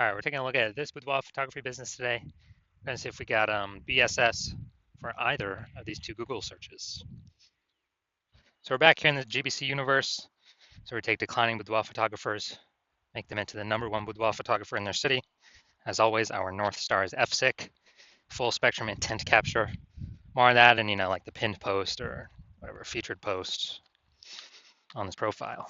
All right, we're taking a look at this boudoir photography business today. We're going to see if we got BSS for either of these two Google searches. So we're back here in the GBC universe. So we take declining boudoir photographers, make them into the #1 boudoir photographer in their city. As always, our North Star is FSIC, full spectrum intent capture. More of that and, like the pinned post or whatever, featured post on this profile.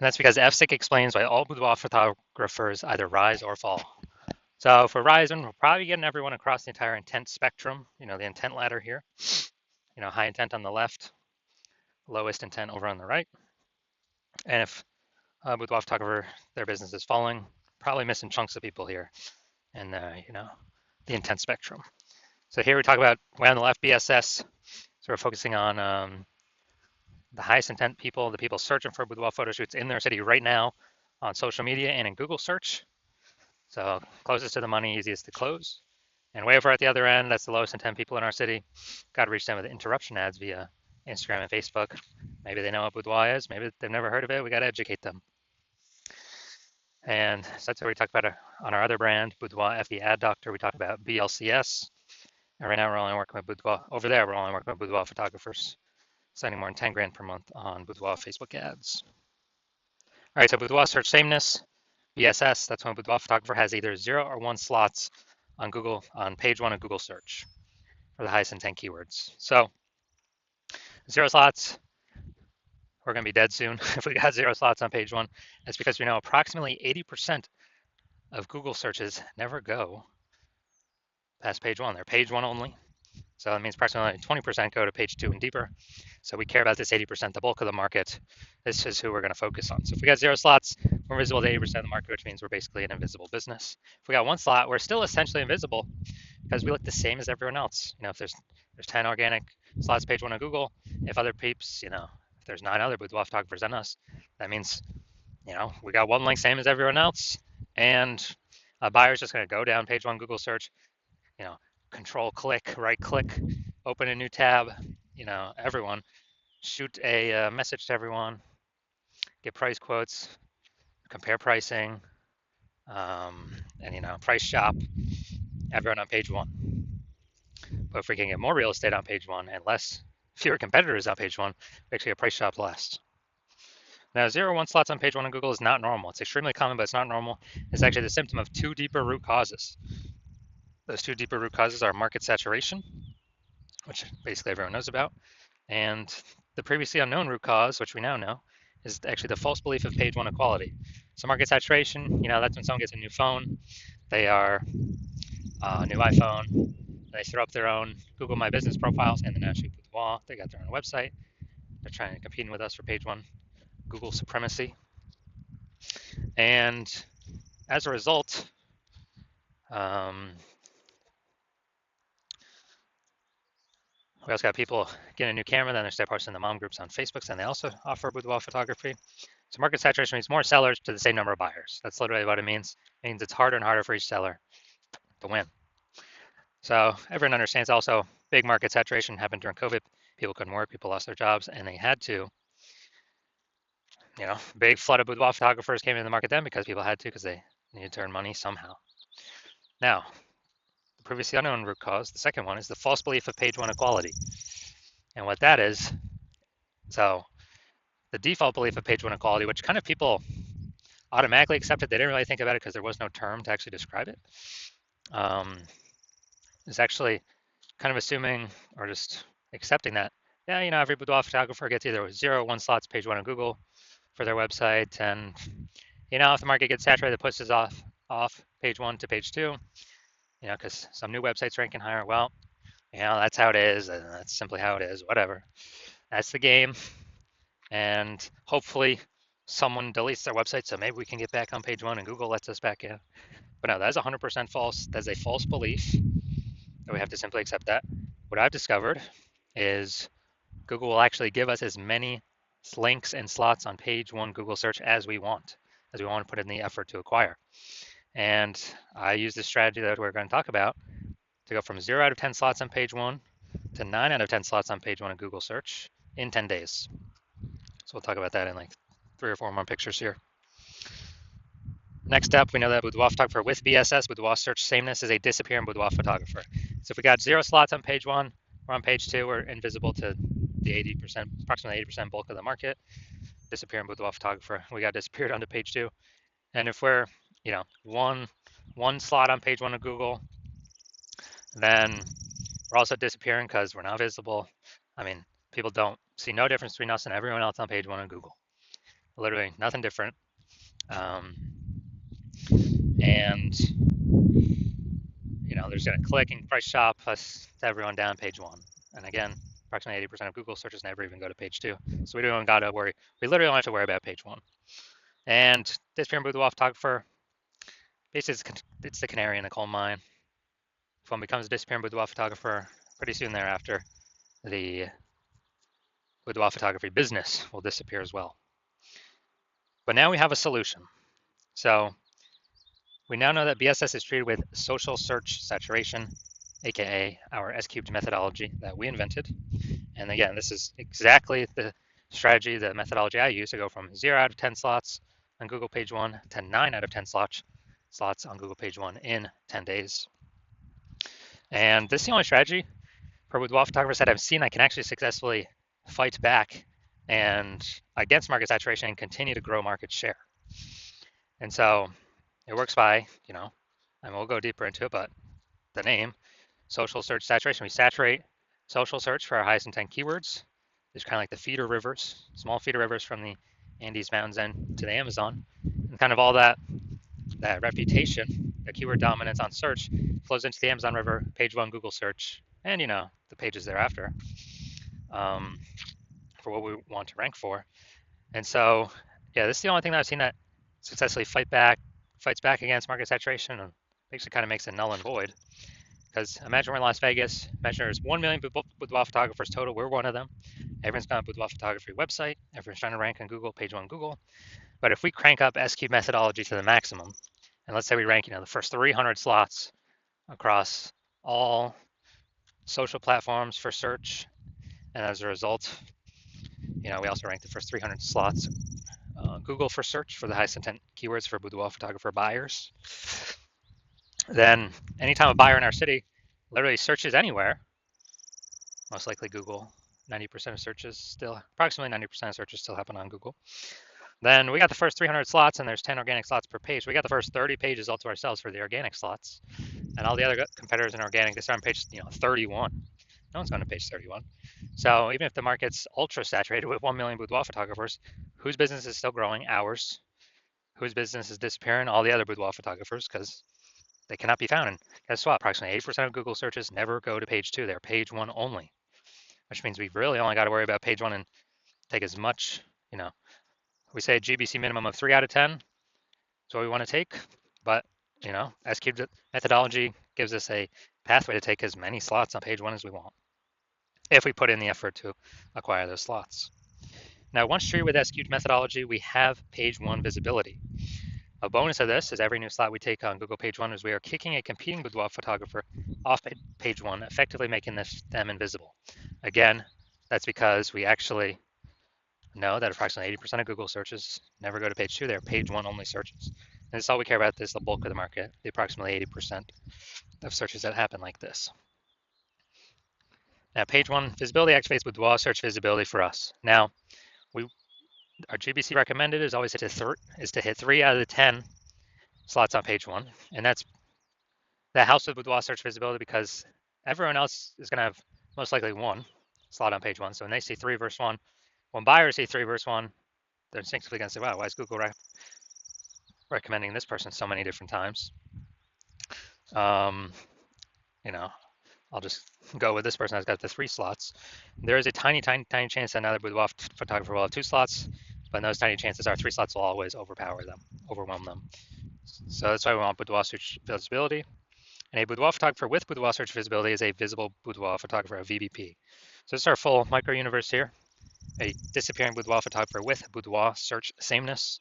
And that's because FSIC explains why all boudoir photographers either rise or fall. So for rising, we're probably getting everyone across the entire intent spectrum, the intent ladder here. High intent on the left, lowest intent over on the right. And if boudoir photographer, their business is falling, probably missing chunks of people here in the intent spectrum. So here we talk about way on the left, BSS. So we're focusing on the highest intent people, the people searching for boudoir photo shoots in their city right now on social media and in Google search. So closest to the money, easiest to close. And way over at the other end, that's the lowest intent people in our city. Got to reach them with interruption ads via Instagram and Facebook. Maybe they know what boudoir is. Maybe they've never heard of it. We got to educate them. And so that's what we talk about on our other brand, Boudoir FE Ad Doctor. We talk about BLCS. And right now we're only working with boudoir. Over there, we're only working with boudoir photographers, spending more than 10 grand per month on boudoir Facebook ads. All right, so boudoir search sameness, BSS, that's when a boudoir photographer has either 0 or 1 slots on Google, on page 1 of Google search for the highest intent keywords. So 0 slots, we're going to be dead soon if we got 0 slots on page 1. That's because we know approximately 80% of Google searches never go past page 1. They're page 1 only. So that means approximately 20% go to page 2 and deeper. So we care about this 80%, the bulk of the market. This is who we're going to focus on. So if we got 0 slots, we're visible to 80% of the market, which means we're basically an invisible business. If we got 1 slot, we're still essentially invisible because we look the same as everyone else. If there's 10 organic slots page 1 on Google, if other peeps, if there's 9 other boudoir photographers than us, that means, we got 1 link same as everyone else, and a buyer's just going to go down page 1 Google search, control click, right click, open a new tab, everyone, shoot a message to everyone, get price quotes, compare pricing, and price shop, everyone on page 1. But if we can get more real estate on page 1 and fewer competitors on page 1, we actually get price shop last. Now, 0 or 1 slots on page 1 on Google is not normal. It's extremely common, but it's not normal. It's actually the symptom of 2 deeper root causes. Those 2 deeper root causes are market saturation, which basically everyone knows about, and the previously unknown root cause, which we now know, is actually the false belief of page 1 equality. So market saturation, that's when someone gets a new phone, they are a new iPhone, they throw up their own Google My Business profiles, and then actually put the wall, they got their own website, they're trying to compete with us for page 1 Google supremacy. And as a result, we also got people getting a new camera, then they start posting the mom groups on Facebook, and they also offer boudoir photography. So market saturation means more sellers to the same number of buyers. That's literally what it means. It means it's harder and harder for each seller to win. So everyone understands also big market saturation happened during COVID. People couldn't work, people lost their jobs, and they had to, big flood of boudoir photographers came into the market then because people had to, because they needed to earn money somehow. Now, the previously unknown root cause, the second one, is the false belief of page 1 equality. And what that is, so the default belief of page 1 equality, which kind of people automatically accepted, they didn't really think about it because there was no term to actually describe it, is actually kind of assuming or just accepting that, every boudoir photographer gets either 0 or 1 slots page 1 on Google for their website, and if the market gets saturated, it pushes off page 1 to page 2, because some new websites ranking higher. Well, that's how it is, and that's simply how it is, whatever. That's the game, and hopefully someone deletes their website, so maybe we can get back on page 1 and Google lets us back in. But no, that is 100% false. That's a false belief, and we have to simply accept that. What I've discovered is Google will actually give us as many links and slots on page 1 Google search as we want to put in the effort to acquire. And I use this strategy that we're going to talk about to go from 0 out of 10 slots on page 1 to 9 out of 10 slots on page 1 of Google search in 10 days. So we'll talk about that in like 3 or 4 more pictures here. Next up, we know that boudoir photographer with BSS, boudoir search sameness, is a disappearing boudoir photographer. So if we got 0 slots on page 1, we're on page 2, we're invisible to the 80%, approximately 80% bulk of the market. Disappearing boudoir photographer, we got disappeared onto page 2. And if we're, one slot on page 1 of Google, then we're also disappearing because we're not visible. I mean, people don't see no difference between us and everyone else on page 1 of Google. Literally nothing different. And there's a clicking price shop plus everyone down page 1. And again, approximately 80% of Google searches never even go to page 2. So we don't got to worry. We literally don't have to worry about page 1. And disappearing boudoir photographer, basically it's the canary in the coal mine. If one becomes a disappearing boudoir photographer, pretty soon thereafter, the boudoir photography business will disappear as well. But now we have a solution. So we now know that BSS is treated with social search saturation, aka our S-cubed methodology that we invented. And again, this is exactly the strategy, the methodology I use to go from 0 out of 10 slots on Google page 1 to 9 out of 10 slots on Google page 1 in 10 days. And this is the only strategy for boudoir photographers that I've seen I can actually successfully fight back and against market saturation and continue to grow market share. And so it works by, and we'll go deeper into it, but the name, social search saturation. We saturate social search for our highest intent keywords. There's kind of like the feeder rivers, small feeder rivers from the Andes Mountains and to the Amazon. And kind of all that reputation, the keyword dominance on search flows into the Amazon River, page 1 Google search, and the pages thereafter for what we want to rank for. And so, yeah, this is the only thing that I've seen that successfully fights back against market saturation and basically kind of makes it null and void. Because imagine we're in Las Vegas, imagine there's 1 million boudoir photographers total, we're one of them. Everyone's got a boudoir photography website, everyone's trying to rank on Google, page 1 Google. But if we crank up S-cube methodology to the maximum, and let's say we rank, the first 300 slots across all social platforms for search, and as a result, we also rank the first 300 slots Google for search for the highest intent keywords for boudoir photographer buyers. Then anytime a buyer in our city literally searches anywhere, most likely Google, 90% of searches still, approximately 90% of searches still happen on Google. Then we got the first 300 slots and there's 10 organic slots per page. We got the first 30 pages all to ourselves for the organic slots. And all the other competitors in organic, they start on page 31. No one's going to page 31. So even if the market's ultra saturated with 1 million boudoir photographers, whose business is still growing? Ours. Whose business is disappearing? All the other boudoir photographers, because they cannot be found. And guess what? Approximately 80% of Google searches never go to page 2. They're page 1 only, which means we've really only got to worry about page 1 and take as much, we say a GBC minimum of 3 out of 10 is what we want to take. But, S-cubed methodology gives us a pathway to take as many slots on page 1 as we want, if we put in the effort to acquire those slots. Now, once treated with S-cubed methodology, we have page 1 visibility. A bonus of this is every new slot we take on Google page 1 is we are kicking a competing boudoir photographer off page 1, effectively making them invisible. Again, that's because we actually know that approximately 80% of Google searches never go to page 2. They're page 1 only searches. And this is all we care about. This is the bulk of the market, the approximately 80% of searches that happen like this. Now, page 1 visibility activates boudoir search visibility for us. Now, our GBC recommended is always to hit 3 out of the 10 slots on page 1, and that helps with boudoir search visibility because everyone else is going to have most likely 1 slot on page 1. So when they see 3 versus 1, when buyers see 3 versus 1, they're instinctively going to say, wow, why is Google recommending this person so many different times? I'll just go with this person that's got the 3 slots. There is a tiny, tiny, tiny chance that another boudoir photographer will have 2 slots, but those tiny chances are 3 slots will always overwhelm them. So that's why we want boudoir search visibility. And a boudoir photographer with boudoir search visibility is a visible boudoir photographer, a VBP. So this is our full micro universe here. A disappearing boudoir photographer with boudoir search sameness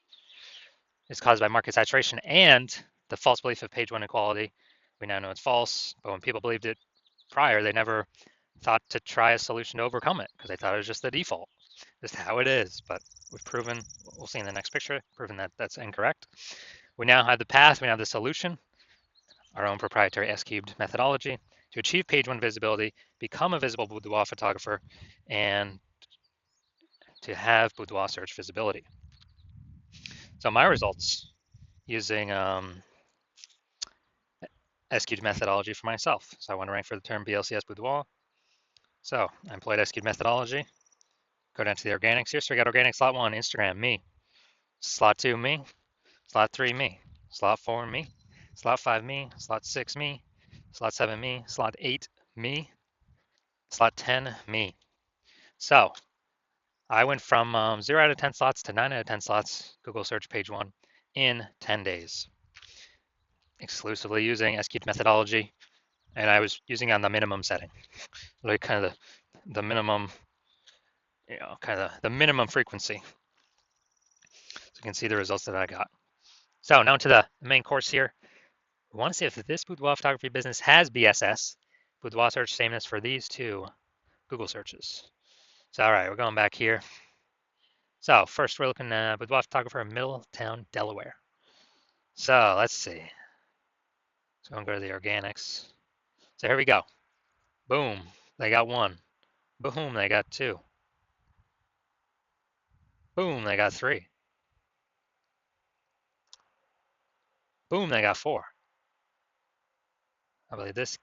is caused by market saturation and the false belief of page 1 equality. We now know it's false, but when people believed it prior, they never thought to try a solution to overcome it because they thought it was just the default, just how it is. But we've proven, we'll see in the next picture, proven that that's incorrect. We now have the path, we have the solution, our own proprietary S-cubed methodology to achieve page one visibility, become a visible boudoir photographer, and to have boudoir search visibility. So my results using S-cubed methodology for myself. So I want to rank for the term BLCS boudoir. So I employed S-cubed methodology. Go down to the organics here. So we got organic slot 1, Instagram, me. Slot 2, me. Slot 3, me. Slot 4, me. Slot 5, me. Slot 6, me. Slot 7, me. Slot 8, me. Slot 10, me. So I went from 0 out of 10 slots to 9 out of 10 slots, Google search page 1, in 10 days, exclusively using S-cubed methodology. And I was using on the minimum setting, like kind of the minimum, kind of the minimum frequency. So you can see the results that I got. So now to the main course here. We want to see if this boudoir photography business has BSS, boudoir search sameness for these two Google searches. So all right, we're going back here. So first we're looking at boudoir photographer in Middletown, Delaware. So let's see. So I'm going to go to the organics. So here we go. Boom, they got 1. Boom, they got 2. Boom, they got 3. Boom, they got 4. I believe this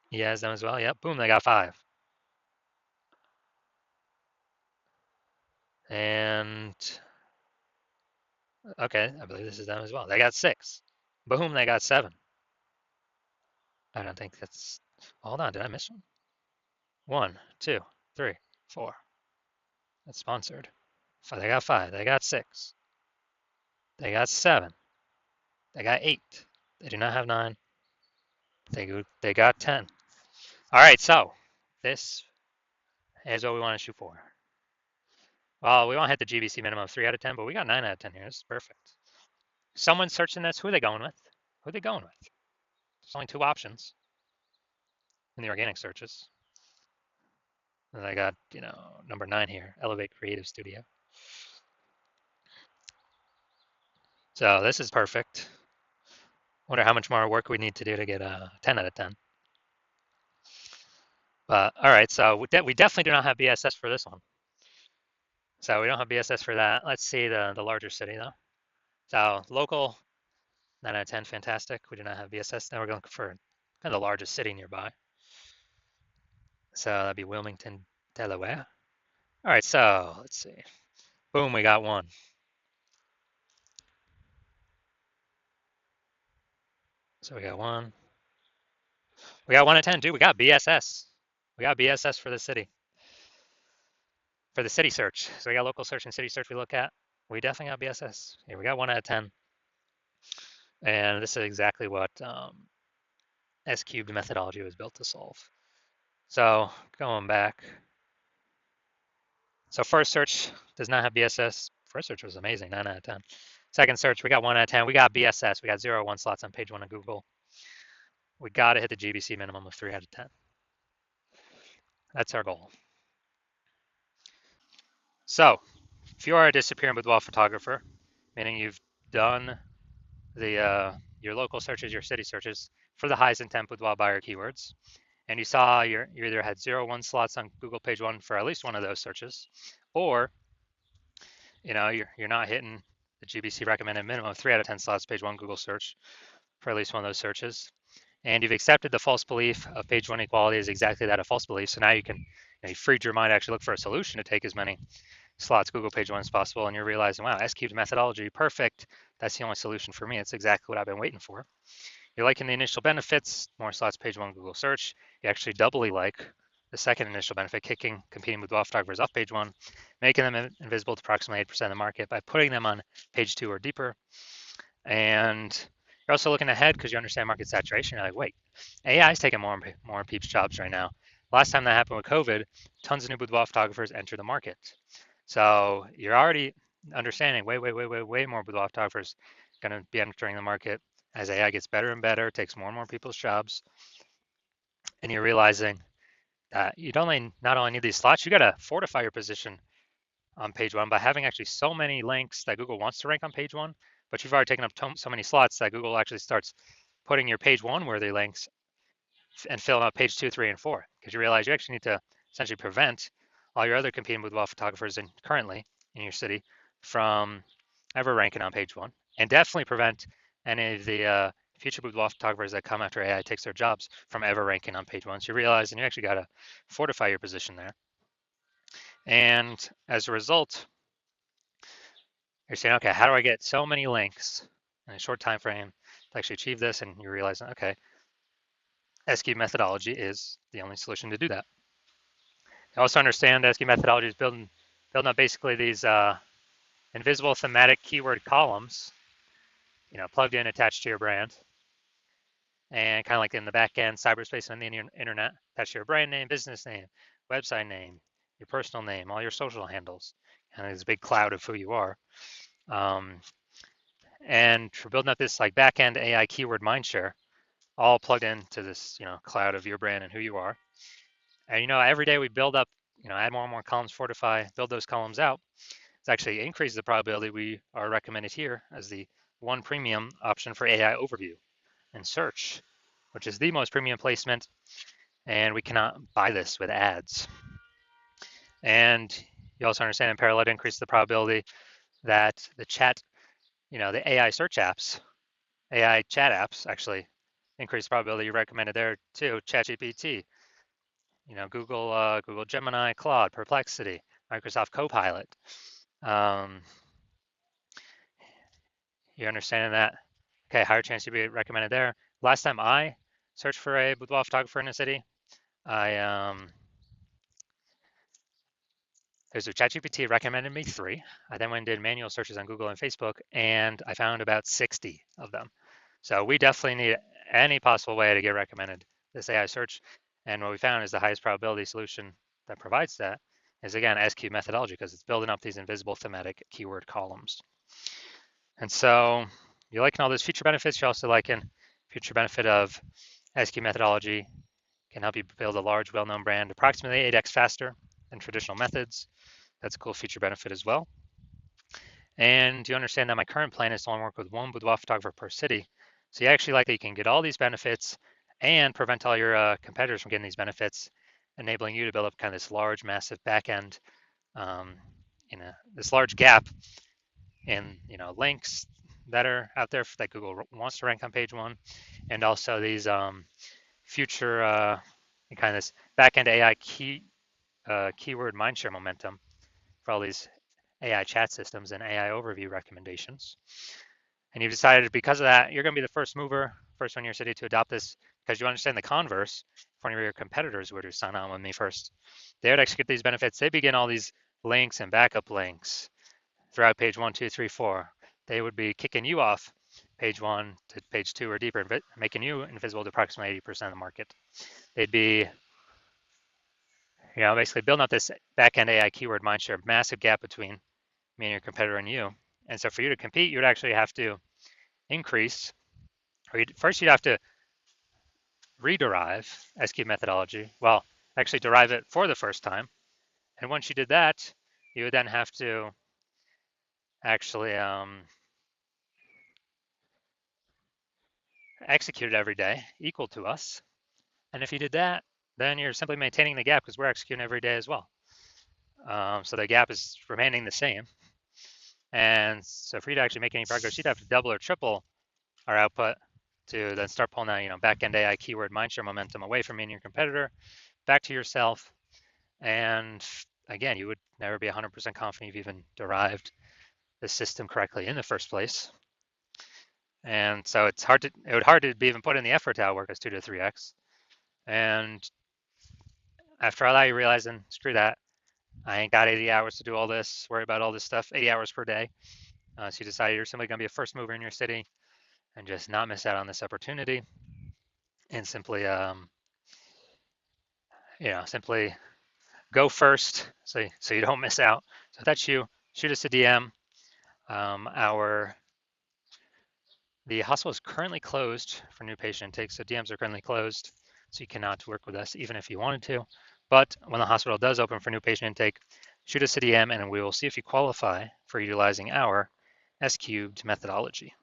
he has them as well. Yep, boom, they got 5. And okay, I believe this is them as well. They got 6. Boom, they got 7. I don't think that's. Hold on, did I miss one? 1, 2, 3, 4. That's sponsored. They got 5. They got 6. They got 7. They got 8. They do not have 9. They got 10. All right, so this is what we want to shoot for. Well, we want to hit the GBC minimum of 3 out of 10, but we got 9 out of 10 here. This is perfect. Someone's searching this. Who are they going with? Who are they going with? There's only 2 options in the organic searches. And I got, number 9 here, Elevate Creative Studio. So this is perfect. Wonder how much more work we need to do to get a 10 out of 10. But all right, so we definitely do not have BSS for this one. So we don't have BSS for that. Let's see the larger city though. So local, 9 out of 10, fantastic. We do not have BSS. Now we're going for kind of the largest city nearby. So that'd be Wilmington, Delaware. All right, so let's see. Boom, we got 1. So we got 1. We got 1 out of 10, dude. We got BSS. We got BSS for the city. For the city search. So we got local search and city search we look at. We definitely got BSS. Here we got 1 out of 10. And this is exactly what S-cubed methodology was built to solve. So going back. So first search does not have BSS. First search was amazing, 9 out of 10. Second search, we got 1 out of 10. We got BSS. We got 0 1 slots on page 1 of Google. We got to hit the GBC minimum of 3 out of 10. That's our goal. So if you are a disappearing boudoir photographer, meaning you've done your local searches, your city searches for the highest intent boudoir buyer keywords, and you saw you either had 0 1 slots on Google page 1 for at least one of those searches, or you're not hitting the GBC recommended minimum of 3 out of 10 slots page 1 Google search for at least one of those searches, and you've accepted the false belief of page 1 equality is exactly that, a false belief. So now you freed your mind to actually look for a solution to take as many slots Google page 1 as possible, and you're realizing, wow, S-cubed methodology, perfect. That's the only solution for me. It's exactly what I've been waiting for. You're liking the initial benefits, more slots page 1 Google search. You actually doubly like the second initial benefit, kicking competing boudoir photographers off page 1, making them invisible to approximately 8% of the market by putting them on page 2 or deeper. And you're also looking ahead because you understand market saturation. You're like, wait, AI is taking more people's jobs right now. Last time that happened with COVID, tons of new boudoir photographers enter the market. So you're already understanding way more boudoir photographers going to be entering the market as AI gets better and better, takes more and more people's jobs. And you're realizing that you not only need these slots, you got to fortify your position on page 1 by having actually so many links that Google wants to rank on page 1, but you've already taken up so many slots that Google actually starts putting your page one worthy links and filling out page 2, 3, and 4, because you realize you actually need to essentially prevent all your other competing boudoir photographers currently in your city from ever ranking on page one, and definitely prevent any of the future boudoir photographers that come after AI takes their jobs from ever ranking on page one. So you realize, and you actually got to fortify your position there. And as a result, you're saying, okay, how do I get so many links in a short time frame to actually achieve this? And you realize, okay, SQ methodology is the only solution to do that. You also understand SQ methodology is building up basically these invisible thematic keyword columns, plugged in, attached to your brand, and kind of like in the back end, cyberspace on the internet, attached to your brand name, business name, website name, your personal name, all your social handles, and there's a big cloud of who you are. And we're building up this like back end AI keyword mindshare, all plugged into this cloud of your brand and who you are. And every day we build up, add more and more columns, fortify, build those columns out. It's actually increases the probability we are recommended here as the one premium option for AI overview and search, which is the most premium placement, and we cannot buy this with ads. And you also understand in parallel to increase the probability that the chat, the AI search apps, AI chat apps actually increase the probability you recommended there too. ChatGPT, Google Gemini, Claude, Perplexity, Microsoft Copilot. You understanding that? Okay, higher chance to be recommended there. Last time I searched for a boudoir photographer in a city, there's a ChatGPT recommended me 3. I then went and did manual searches on Google and Facebook, and I found about 60 of them. So we definitely need any possible way to get recommended this AI search. And what we found is the highest probability solution that provides that is, again, SQ methodology, because it's building up these invisible thematic keyword columns. And so you're liking all those feature benefits. You're also liking future benefit of SQ methodology can help you build a large, well-known brand approximately 8x faster than traditional methods. That's a cool feature benefit as well. And you understand that my current plan is to only work with one boudoir photographer per city. So you actually like that you can get all these benefits and prevent all your competitors from getting these benefits, enabling you to build up kind of this large, massive back end, this large gap in links that are out there that Google wants to rank on page one, and also these future kind of this back-end AI keyword mindshare momentum for all these AI chat systems and AI overview recommendations. And you've decided because of that, you're going to be the first mover, first one in your city to adopt this, because you understand the converse. If one of your competitors were to sign on with me first, they would actually get these benefits. They begin all these links and backup links throughout page 1, 2, 3, 4. They would be kicking you off page 1 to page 2 or deeper, making you invisible to approximately 80% of the market. They'd be basically building up this back-end AI keyword mindshare, massive gap between me and your competitor and you. And so for you to compete, you would actually have to increase, or first you'd have to rederive SQ methodology. Well, actually derive it for the first time. And once you did that, you would then have to actually execute it every day, equal to us. And if you did that, then you're simply maintaining the gap because we're executing every day as well. So the gap is remaining the same. And so for you to actually make any progress, you'd have to double or triple our output to then start pulling that, back-end AI keyword mindshare momentum away from me and your competitor, back to yourself. And again, you would never be 100% confident you've even derived the system correctly in the first place. And so it would hard to be even put in the effort to outwork us 2 to 3x. And after all that, you realize, then screw that. I ain't got 80 hours to do all this, worry about all this stuff, 80 hours per day. So you decide you're simply going to be a first mover in your city and just not miss out on this opportunity, and simply, simply go first so you don't miss out. So if that's you, shoot us a DM. The hospital is currently closed for new patient intake, so DMs are currently closed, so you cannot work with us even if you wanted to. But when the hospital does open for new patient intake, shoot us a DM and we will see if you qualify for utilizing our S cubed methodology.